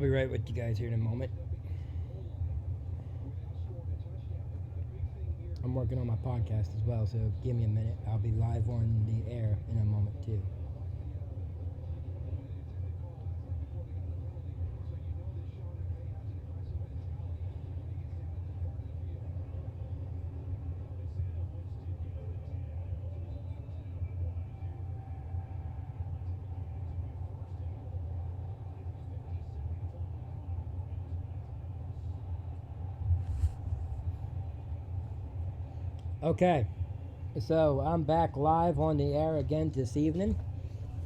be right with you guys here in a moment. I'm working on my podcast as well, so give me a minute. I'll be live on the air in a moment too. Okay, so I'm back live on the air again this evening.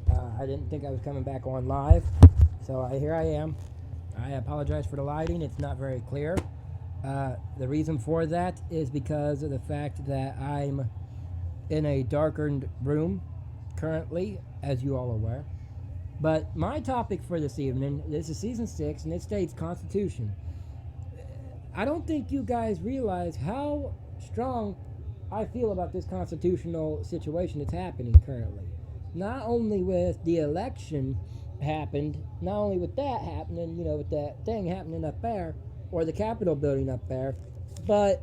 I didn't think I was coming back on live, so here I am. I apologize for the lighting, it's not very clear. The reason for that is because of the fact that I'm in a darkened room currently, as you all are aware. But my topic for this evening, this is season 6, and it states Constitution. I don't think you guys realize how strong I feel about this constitutional situation that's happening currently. Not only with the election happened, not only with that happening, with that thing happening up there, or the Capitol building up there, but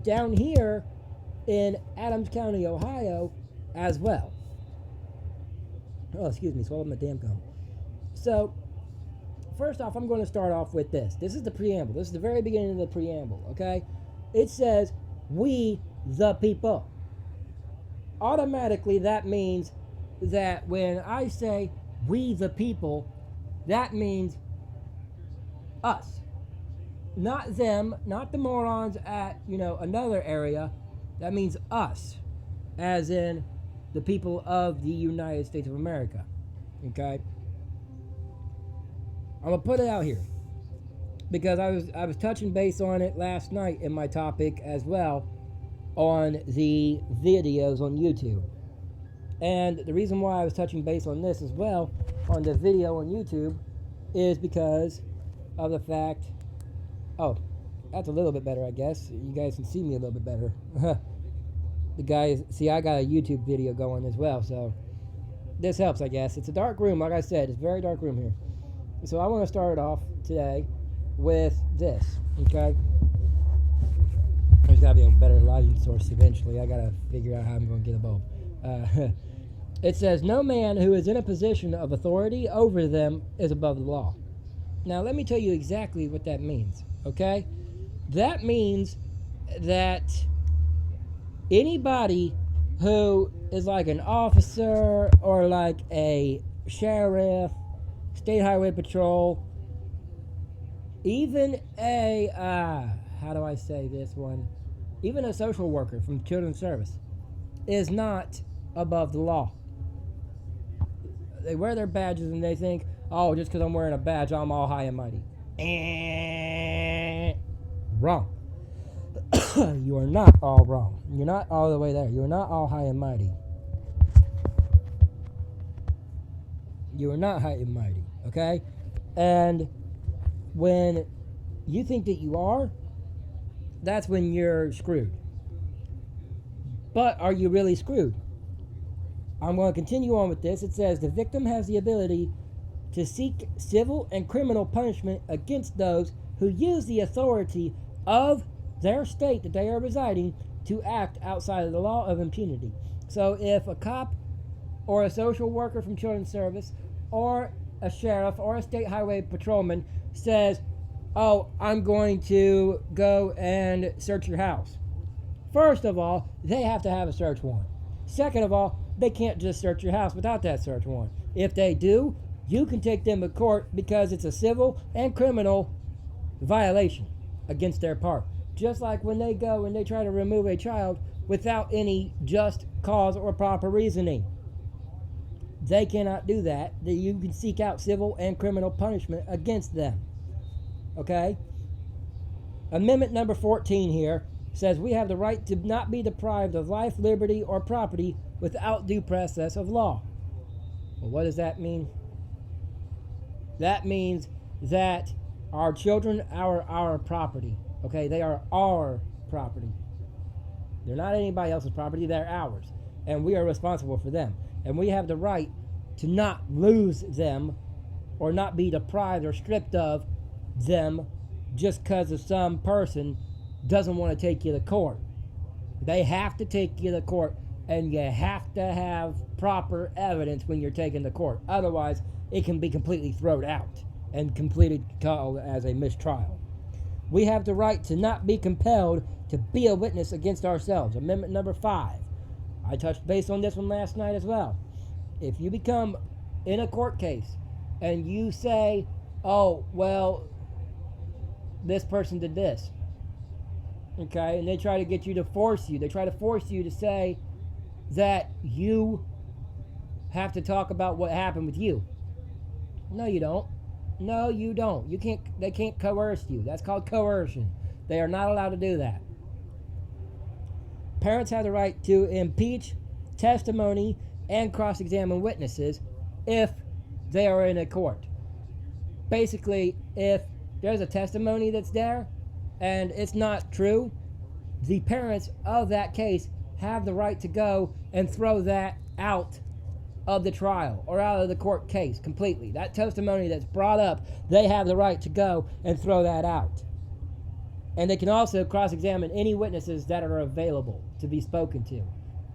down here in Adams County, Ohio, as well. Oh, excuse me, swallowed my damn gum. So, first off, I'm going to start off with this. This is the preamble. This is the very beginning of the preamble, okay? It says, we the people. Automatically, that means that when I say we the people, that means us. Not them, not the morons at, another area. That means us, as in the people of the United States of America. Okay? I'm going to put it out here because I was touching base on it last night in my topic as well on the videos on YouTube. And the reason why I was touching base on this as well on the video on YouTube is because of the fact, oh, that's a little bit better, I guess. You guys can see me a little bit better. The guys, see, I got a YouTube video going as well, so this helps, I guess. It's a dark room, like I said. It's a very dark room here. So I want to start off today with this, okay? There's got to be a better lighting source eventually. I got to figure out how I'm going to get a bulb. It says, no man who is in a position of authority over them is above the law. Now, let me tell you exactly what that means, okay? That means that anybody who is like an officer or like a sheriff, state highway patrol, even a, how do I say this one? Even a social worker from Children's Service is not above the law. They wear their badges and they think, oh, just because I'm wearing a badge, I'm all high and mighty. Wrong. You are not all wrong. You're not all the way there. You are not all high and mighty. You are not high and mighty, okay? And when you think that you are, that's when you're screwed. But are you really screwed? I'm going to continue on with this. It says the victim has the ability to seek civil and criminal punishment against those who use the authority of their state that they are residing to act outside of the law of impunity. So if a cop or a social worker from Children's Service or a sheriff or a state highway patrolman says, oh, I'm going to go and search your house. First of all, they have to have a search warrant. Second of all, they can't just search your house without that search warrant. If they do, you can take them to court because it's a civil and criminal violation against their part. Just like when they go and they try to remove a child without any just cause or proper reasoning. They cannot do that. You can seek out civil and criminal punishment against them. Okay? Amendment number 14 here says we have the right to not be deprived of life, liberty, or property without due process of law. Well, what does that mean? That means that our children are our property. Okay? They are our property. They're not anybody else's property. They're ours. And we are responsible for them. And we have the right to not lose them or not be deprived or stripped of them just because of some person doesn't want to take you to court. They have to take you to court, and you have to have proper evidence when you're taken to court. Otherwise, it can be completely thrown out and completely called as a mistrial. We have the right to not be compelled to be a witness against ourselves. Amendment number 5. I touched base on this one last night as well. If you become in a court case and you say, oh, well, this person did this, okay, and they try to get you to force you, to say that you have to talk about what happened with you. No, you don't. No, you don't. They can't coerce you. That's called coercion. They are not allowed to do that. Parents have the right to impeach, testimony, and cross-examine witnesses if they are in a court. Basically, if there's a testimony that's there and it's not true, the parents of that case have the right to go and throw that out of the trial or out of the court case completely. That testimony that's brought up, they have the right to go and throw that out. And they can also cross-examine any witnesses that are available to be spoken to.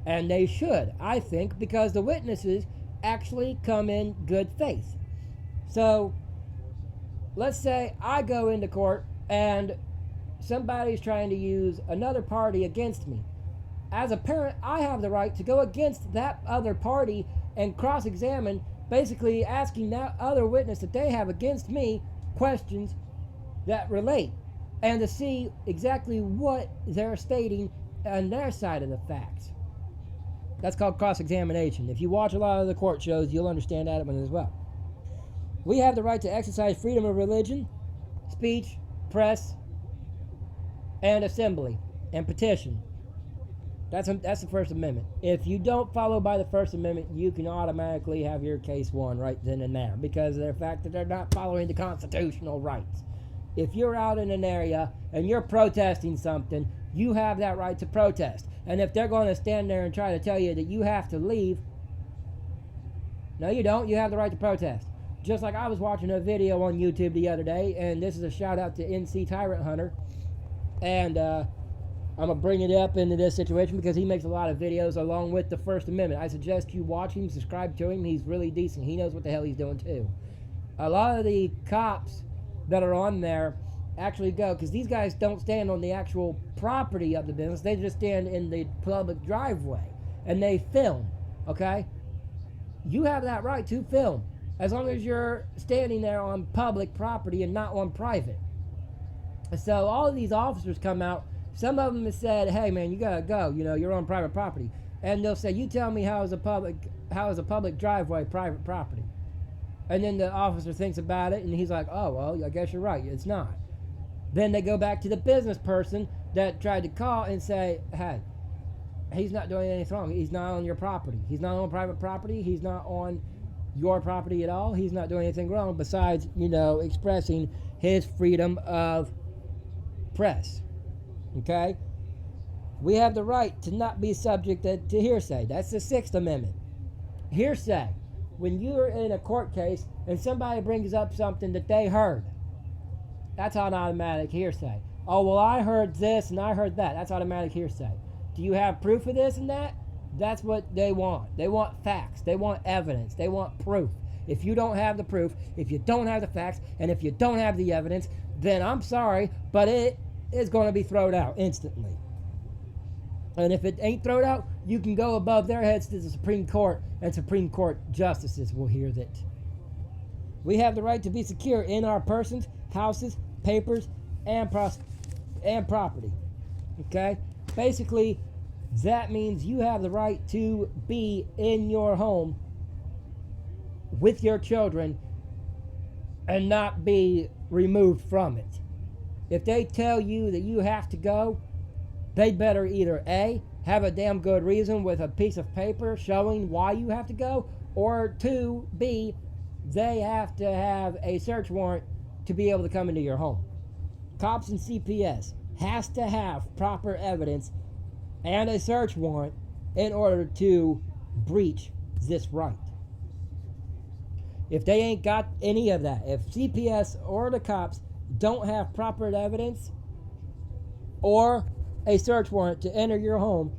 And they should, I think, because the witnesses actually come in good faith. So, let's say I go into court and somebody's trying to use another party against me. As a parent, I have the right to go against that other party and cross-examine, basically asking that other witness that they have against me questions that relate, and to see exactly what they're stating on their side of the facts. That's called cross-examination. If you watch a lot of the court shows, you'll understand that one as well. We have the right to exercise freedom of religion, speech, press, and assembly, and petition. That's the First Amendment. If you don't follow by the First Amendment, you can automatically have your case won right then and there because of the fact that they're not following the constitutional rights. If you're out in an area and you're protesting something, you have that right to protest. And if they're going to stand there and try to tell you that you have to leave, no, you don't. You have the right to protest. Just like I was watching a video on YouTube the other day, and this is a shout out to NC Tyrant Hunter, and I'm going to bring it up into this situation because he makes a lot of videos along with the First Amendment. I suggest you watch him, subscribe to him. He's really decent. He knows what the hell he's doing too. A lot of the cops that are on there actually go, because these guys don't stand on the actual property of the business. They just stand in the public driveway and they film, okay? You have that right to film as long as you're standing there on public property and not on private. So all of these officers come out. Some of them have said, hey man, you gotta go, you're on private property. And they'll say, you tell me how is a public driveway private property? And then the officer thinks about it and he's like, oh, well, I guess you're right, it's not. Then they go back to the business person that tried to call and say, hey, he's not doing anything wrong. He's not on your property. He's not on private property. He's not on your property at all. He's not doing anything wrong besides, expressing his freedom of press. Okay? We have the right to not be subject to hearsay. That's the Sixth Amendment. Hearsay. When you're in a court case and somebody brings up something that they heard, that's an automatic hearsay. Oh, well, I heard this and I heard that. That's automatic hearsay. Do you have proof of this and that? That's what they want. They want facts. They want evidence. They want proof. If you don't have the proof, if you don't have the facts, and if you don't have the evidence, then I'm sorry, but it is going to be thrown out instantly. And if it ain't thrown out, you can go above their heads to the Supreme Court, and Supreme Court justices will hear that. We have the right to be secure in our persons, houses, papers, and property. Okay? Basically, that means you have the right to be in your home with your children and not be removed from it. If they tell you that you have to go, they better either A, have a damn good reason with a piece of paper showing why you have to go, or 2, B, they have to have a search warrant to be able to come into your home. Cops and CPS has to have proper evidence and a search warrant in order to breach this right. If they ain't got any of that, if CPS or the cops don't have proper evidence or a search warrant to enter your home,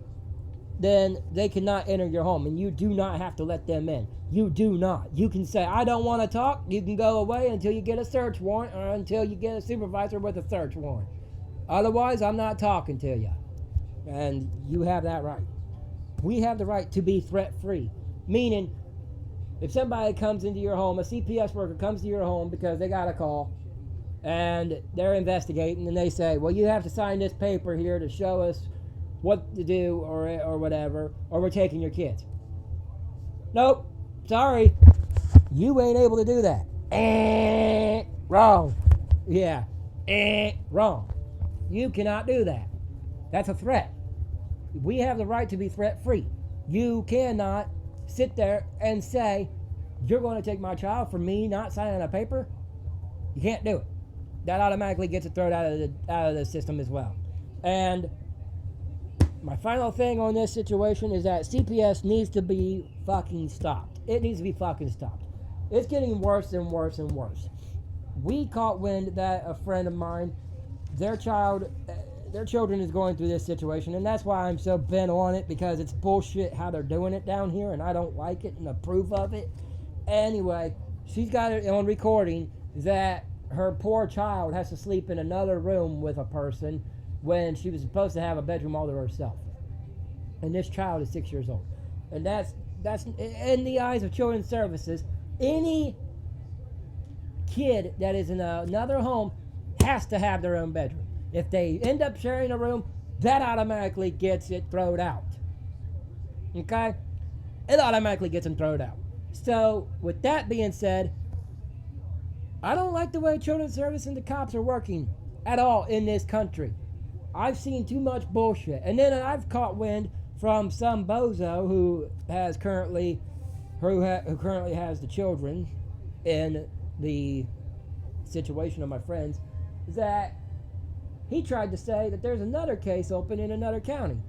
then they cannot enter your home, and you do not have to let them in. You do not. You can say, I don't want to talk. You can go away until you get a search warrant or until you get a supervisor with a search warrant. Otherwise, I'm not talking to you. And you have that right. We have the right to be threat-free, meaning if somebody comes into your home, a CPS worker comes to your home because they got a call and they're investigating, and they say, well, you have to sign this paper here to show us what to do or whatever, or we're taking your kids. Nope. Sorry. You ain't able to do that. Wrong. Yeah. Wrong. You cannot do that. That's a threat. We have the right to be threat-free. You cannot sit there and say, you're going to take my child for me not signing a paper. You can't do it. That automatically gets it thrown out of the system as well. And my final thing on this situation is that CPS needs to be fucking stopped. It needs to be fucking stopped. It's getting worse and worse and worse. We caught wind that a friend of mine, their children is going through this situation, and that's why I'm so bent on it, because it's bullshit how they're doing it down here, and I don't like it and approve of it. Anyway, she's got it on recording that her poor child has to sleep in another room with a person when she was supposed to have a bedroom all to herself. And this child is 6 years old. And that's in the eyes of Children's Services, any kid that is in another home has to have their own bedroom. If they end up sharing a room, that automatically gets it thrown out. Okay? It automatically gets them thrown out. So, with that being said, I don't like the way Children's Service and the cops are working at all in this country. I've seen too much bullshit. And then I've caught wind from some bozo who currently has the children in the situation of my friends, that he tried to say that there's another case open in another county.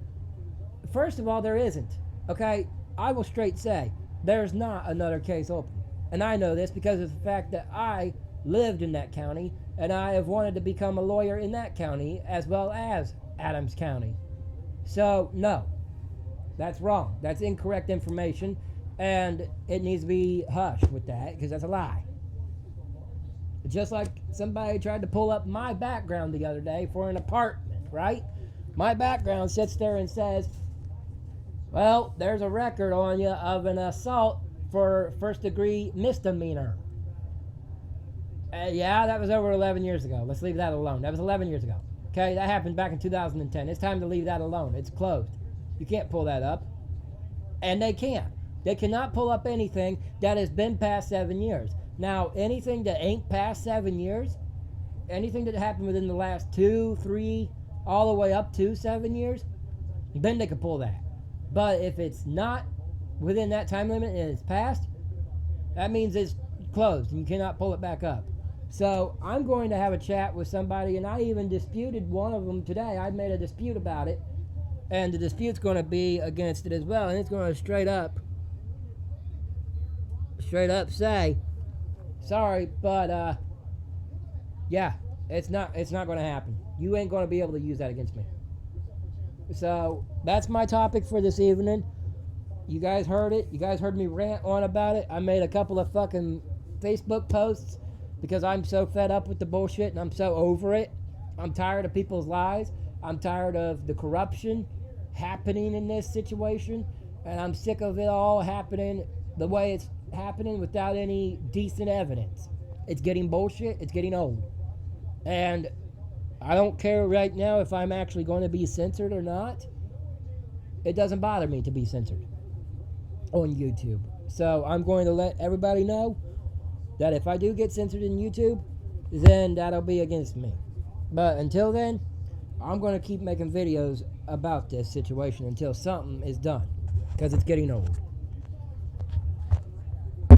First of all, there isn't. Okay? I will straight say, there's not another case open. And I know this because of the fact that I lived in that county, and I have wanted to become a lawyer in that county as well as Adams County. So, no. That's wrong. That's incorrect information, and it needs to be hushed with that, because that's a lie. Just like somebody tried to pull up my background the other day for an apartment, right? My background sits there and says, well, there's a record on you of an assault for first-degree misdemeanor. Yeah, that was over 11 years ago. Let's leave that alone. That was 11 years ago. Okay, that happened back in 2010. It's time to leave that alone. It's closed. You can't pull that up. And they can't. They cannot pull up anything that has been past 7 years. Now, anything that ain't past 7 years, anything that happened within the last 2, 3, all the way up to 7 years, then they can pull that. But if it's not within that time limit and it's passed, that means it's closed and you cannot pull it back up. So I'm going to have a chat with somebody, and I even disputed one of them today. I made a dispute about it, and the dispute's going to be against it as well, and it's going to straight up say, sorry, but yeah, it's not going to happen. You ain't going to be able to use that against me. So that's my topic for this evening. You guys heard it. You guys heard me rant on about it. I made a couple of fucking Facebook posts because I'm so fed up with the bullshit and I'm so over it. I'm tired of people's lies. I'm tired of the corruption happening in this situation, and I'm sick of it all happening the way it's happening without any decent evidence. It's getting bullshit. It's getting old. And I don't care right now if I'm actually going to be censored or not. It doesn't bother me to be censored on YouTube. So I'm going to let everybody know that if I do get censored in YouTube, then that'll be against me. But until then, I'm going to keep making videos about this situation until something is done, because it's getting old.